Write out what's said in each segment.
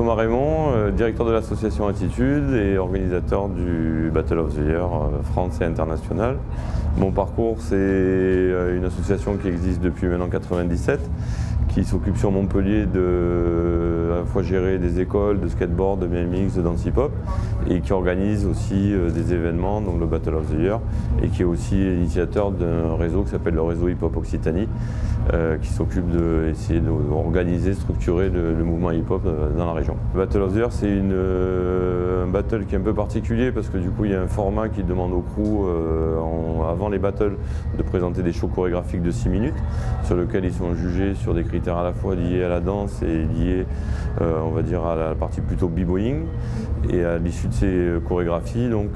Thomas Raymond, directeur de l'association Attitude et organisateur du Battle of the Year France et international. Mon parcours, c'est une association qui existe depuis maintenant 1997, qui s'occupe sur Montpellier de à la fois gérer des écoles de skateboard, de BMX, de dance hip-hop et qui organise aussi des événements, donc le Battle of the Year, et qui est aussi initiateur d'un réseau qui s'appelle le réseau hip-hop Occitanie, qui s'occupe d'essayer d'organiser, structurer le mouvement hip-hop dans la région. Le Battle of the Year, c'est un battle qui est un peu particulier parce que du coup il y a un format qui demande au crew avant les battles de présenter des shows chorégraphiques de 6 minutes sur lesquels ils sont jugés sur des critères à la fois liés à la danse et liés on va dire à la partie plutôt b-boying. Et à l'issue de ces chorégraphies, donc,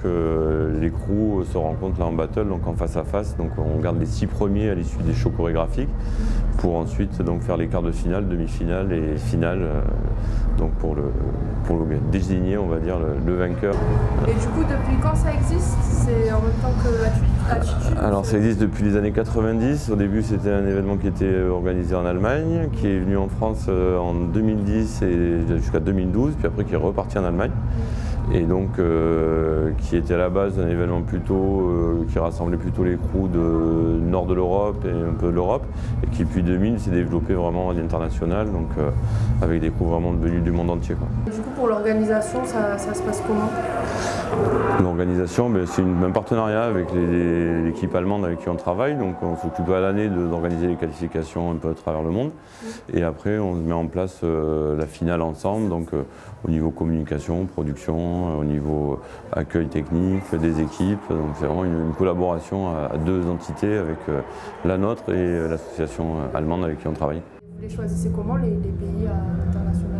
les crews se rencontrent là en battle, donc en face à face. Donc on garde les 6 premiers à l'issue des shows chorégraphiques pour ensuite donc, faire les quarts de finale, demi-finale et finale donc pour désigner on va dire le vainqueur. Et du coup depuis quand ça existe? C'est en même temps que Attitude? Alors ça existe depuis les années 90. Au début c'était un événement qui était organisé en Allemagne, qui est venu en France en 2010 et jusqu'à 2012, puis après qui est reparti en Allemagne. Et donc qui était à la base un événement plutôt qui rassemblait plutôt les crews du nord de l'Europe et un peu de l'Europe, et qui depuis 2000 s'est développé vraiment à l'international, donc avec des crews vraiment venus du monde entier, quoi. Du coup pour l'organisation ça se passe comment? L'organisation, c'est un partenariat avec l'équipe allemande avec qui on travaille, donc on s'occupe à l'année d'organiser les qualifications un peu à travers le monde, et après on met en place la finale ensemble, donc au niveau communication, production, au niveau accueil technique des équipes, donc c'est vraiment une collaboration à 2 entités avec la nôtre et l'association allemande avec qui on travaille. Vous les choisissez comment les pays internationaux?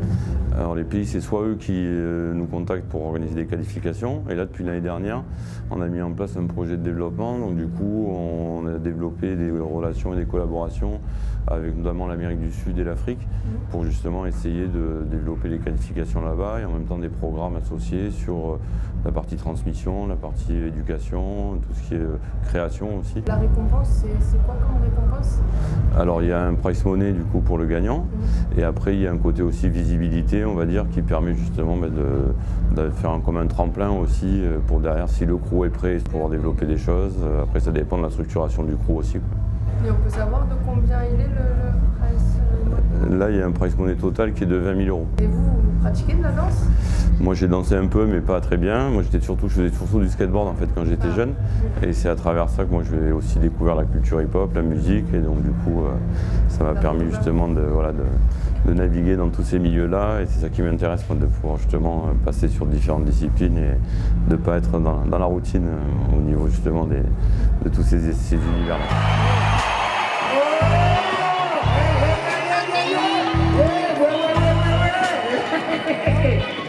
Alors les pays, c'est soit eux qui nous contactent pour organiser des qualifications, et là depuis l'année dernière, on a mis en place un projet de développement, donc du coup on a développé des relations et des collaborations avec notamment l'Amérique du Sud et l'Afrique pour justement essayer de développer les qualifications là-bas et en même temps des programmes associés sur la partie transmission, la partie éducation, tout ce qui est création aussi. La récompense, c'est quoi comme récompense? Alors il y a un prize money du coup pour le gagnant, et après il y a un côté aussi visibilité on va dire qui permet justement de faire comme un tremplin aussi pour derrière si le crew est prêt pour pouvoir développer des choses. Après ça dépend de la structuration du crew aussi, quoi. Et on peut savoir de combien il est le prize money? Là il y a un prize money total qui est de 20 000 €. Et vous pratiquez de la danse? Moi j'ai dansé un peu mais pas très bien. Moi je faisais surtout du skateboard en fait quand j'étais jeune, et c'est à travers ça que moi j'ai aussi découvert la culture hip-hop, la musique, et donc du coup ça m'a permis justement de naviguer dans tous ces milieux-là, et c'est ça qui m'intéresse, de pouvoir justement passer sur différentes disciplines et de ne pas être dans la routine au niveau justement de tous ces univers-là. Hey!